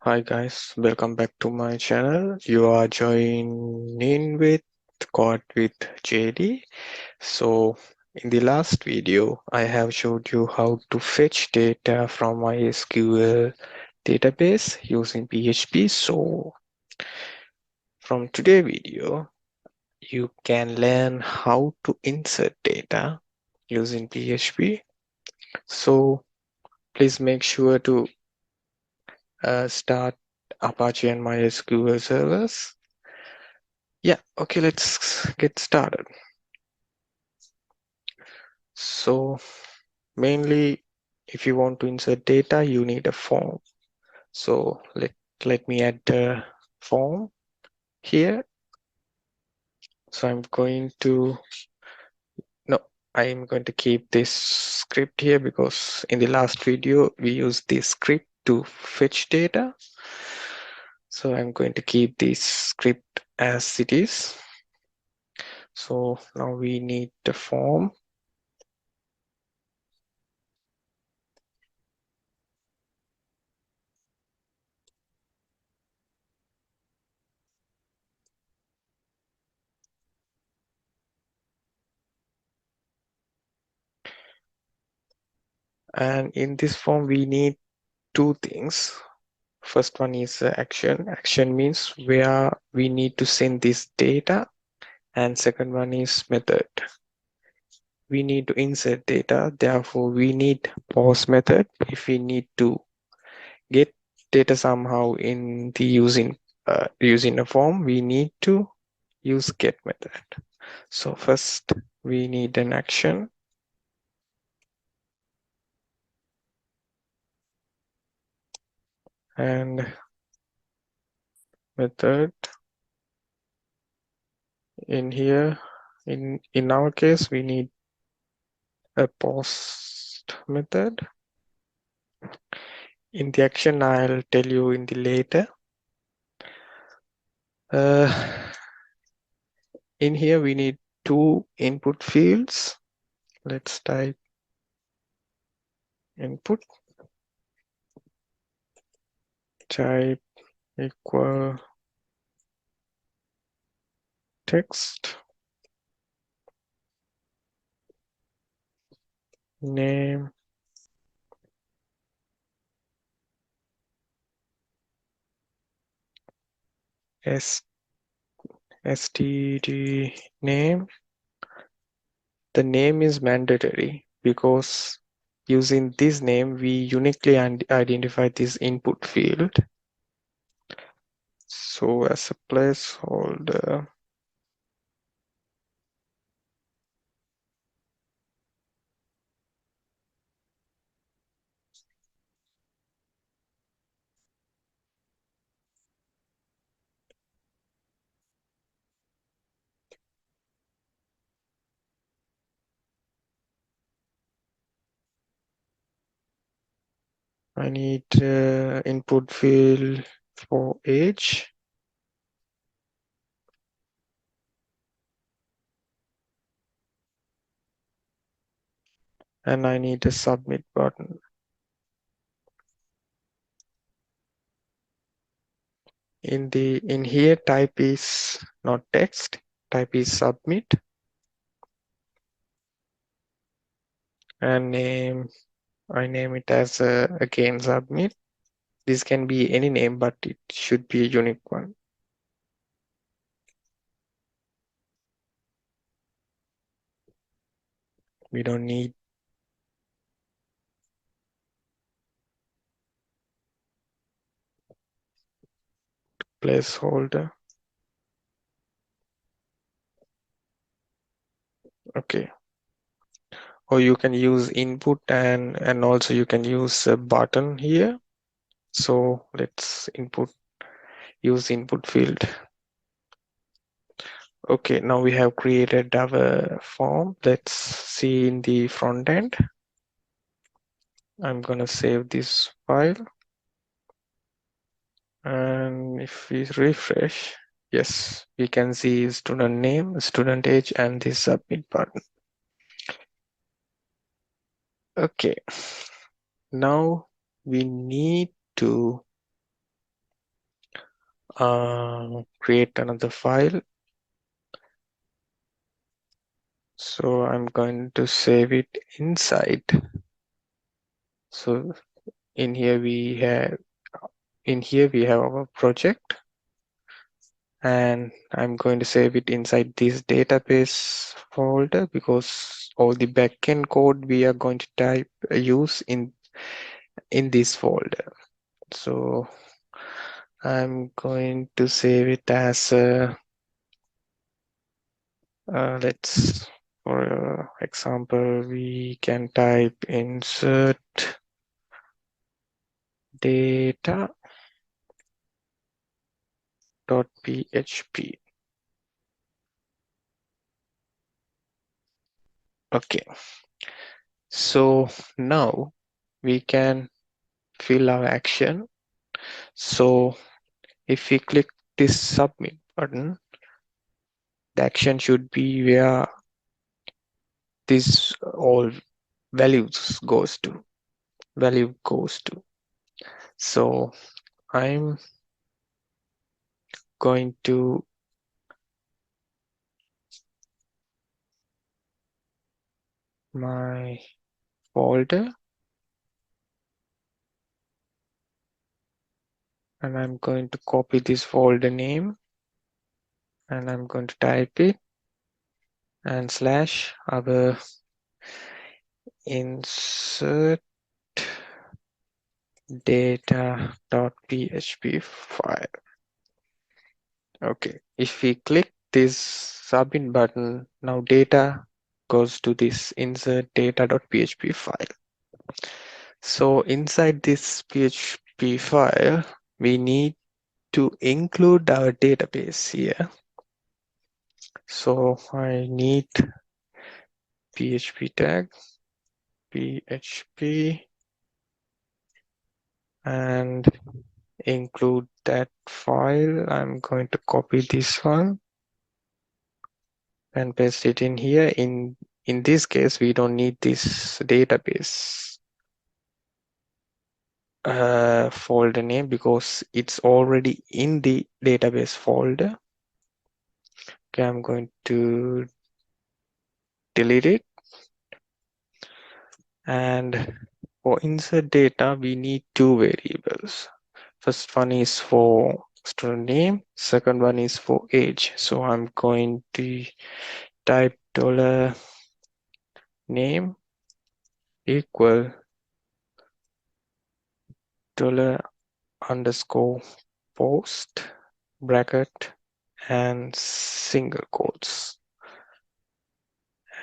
Hi guys, welcome back to my channel. You are joining with Code with JD. So in the last video, I have showed you how to fetch data from MySQL database using PHP. So from today video, you can learn how to insert data using PHP. So please make sure to start Apache and MySQL servers. Yeah, okay, let's get started. So mainly if you want to insert data, you need a form. So let me add the form here. So no, I'm going to keep this script here because in the last video we used this script to fetch data. So I'm going to keep this script as it is. So now we need the form. And in this form, we need two things. First one is action. Action means where we need to send this data. And second one is method. We need to insert data. Therefore, we need pause method. If we need to get data somehow in the using a form, we need to use get method. So first we need an action. And method in here, in our case, we need a post method. In the action, I'll tell you in the later. In here, we need two input fields. Let's type input, type equal text, name, std name. The name is mandatory because using this name, we uniquely identify this input field. So as a placeholder, I need input field for age. And I need a submit button. In here, type is not text, type is submit. And I name it as again submit. This can be any name, but it should be a unique one. We don't need placeholder. Okay. Or you can use input and also you can use a button here. So let's use input field. Okay, now we have created our form. Let's see in the front end. I'm gonna save this file. And if we refresh, yes, we can see student name, student age, and the submit button. Okay, now we need to create another file. So I'm going to save it inside. So in here we have our project, and I'm going to save it inside this database folder because all the backend code we are going to use in this folder. So I'm going to save it as let's, for example, we can type insert data.php. Okay, so now we can fill our action. So if we click this submit button, the action should be where this all value goes to. So I'm going to my folder, and I'm going to copy this folder name, and I'm going to type it and slash our insert data.php file. Okay, if we click this submit button, now data goes to this insert data.php file. So inside this PHP file, we need to include our database here. So I need PHP tag, PHP, and include that file. I'm going to copy this one and paste it in here. In this case, we don't need this database folder name because it's already in the database folder. Okay, I'm going to delete it. And for insert data, we need two variables. First one is for student name, second one is for age. So I'm going to type $name equal $_ post bracket and single quotes.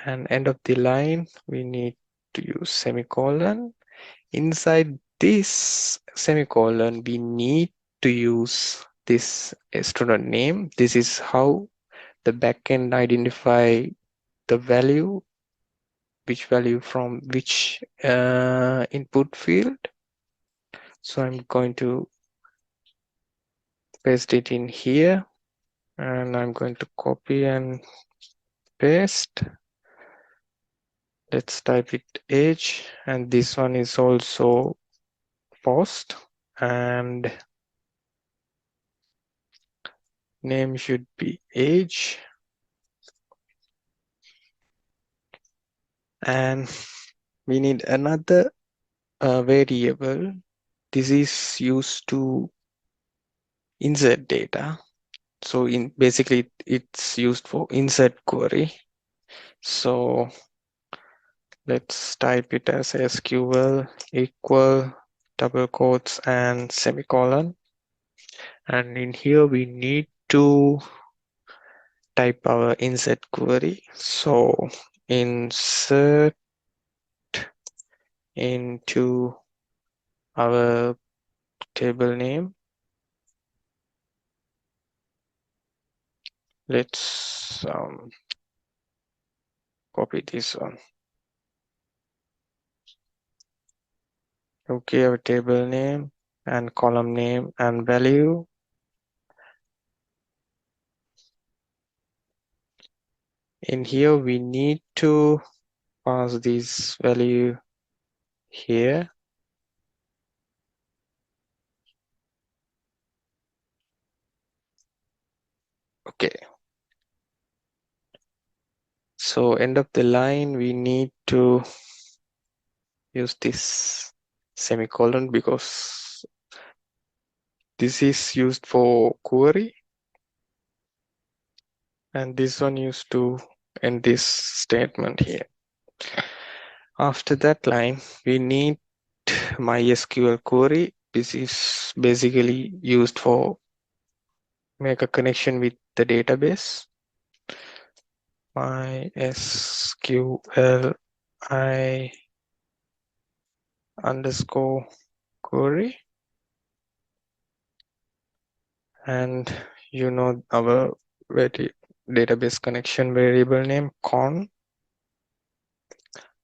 And end of the line, we need to use semicolon. Inside this semicolon, we need to use this student name. This is how the backend identify the value, which value from which input field. So I'm going to paste it in here, and I'm going to copy and paste. Let's type it age, and this one is also post, and name should be age, and we need another variable. This is used to insert data. So in basically it's used for insert query. So let's type it as SQL equal double quotes and semicolon. And in here we need to type our insert query. So insert into our table name. Let's copy this one. Okay, our table name and column name and value. In here, we need to pass this value here. Okay, so end of the line, we need to use this semicolon because this is used for query, and this one used to end this statement here. After that line, we need MySQL query. This is basically used for make a connection with the database. MySQL I underscore query, and you know our database connection variable name con,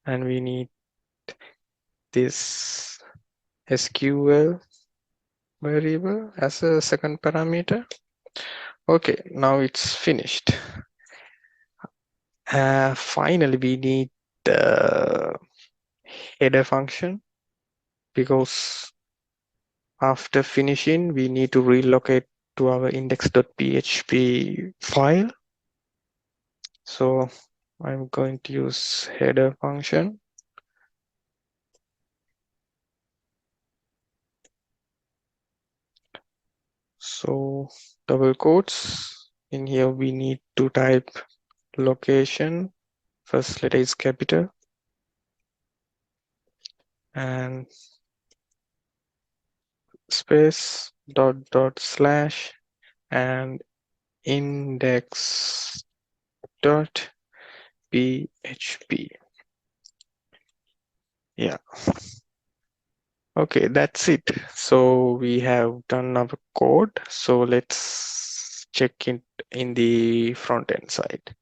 and we need this SQL variable as a second parameter. Okay, now it's finished. Finally, we need the header function because after finishing, we need to relocate to our index.php file. So I'm going to use header function. So double quotes. In here, we need to type location. First letter is capital. And space dot slash and index dot php. Yeah. Okay, that's it. So we have done our code. So let's check it in the front end side.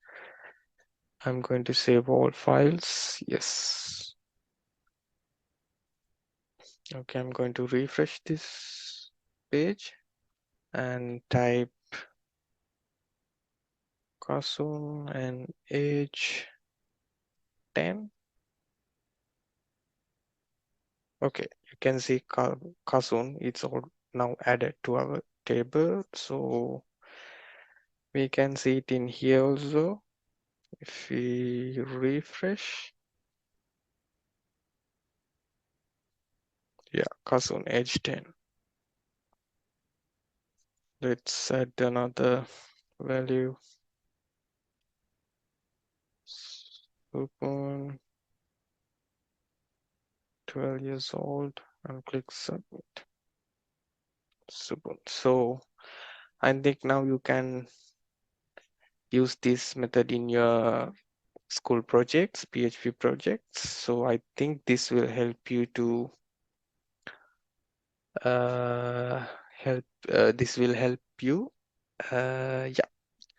I'm going to save all files. Yes. Okay, I'm going to refresh this page and type Kasun and age 10. Okay, you can see Kasun, it's all now added to our table. So we can see it in here also. If we refresh, yeah, Kasun age 10. Let's add another value. Supun, 12 years old, and click submit. Supun. So I think now you can use this method in your school projects, PHP projects. So I think this will help you to uh, help. This will help you. Yeah.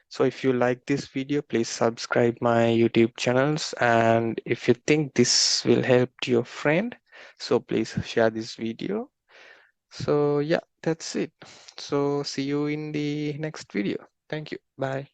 So if you like this video, please subscribe my YouTube channels. And if you think this will help your friend, so please share this video. So yeah, that's it. So see you in the next video. Thank you. Bye.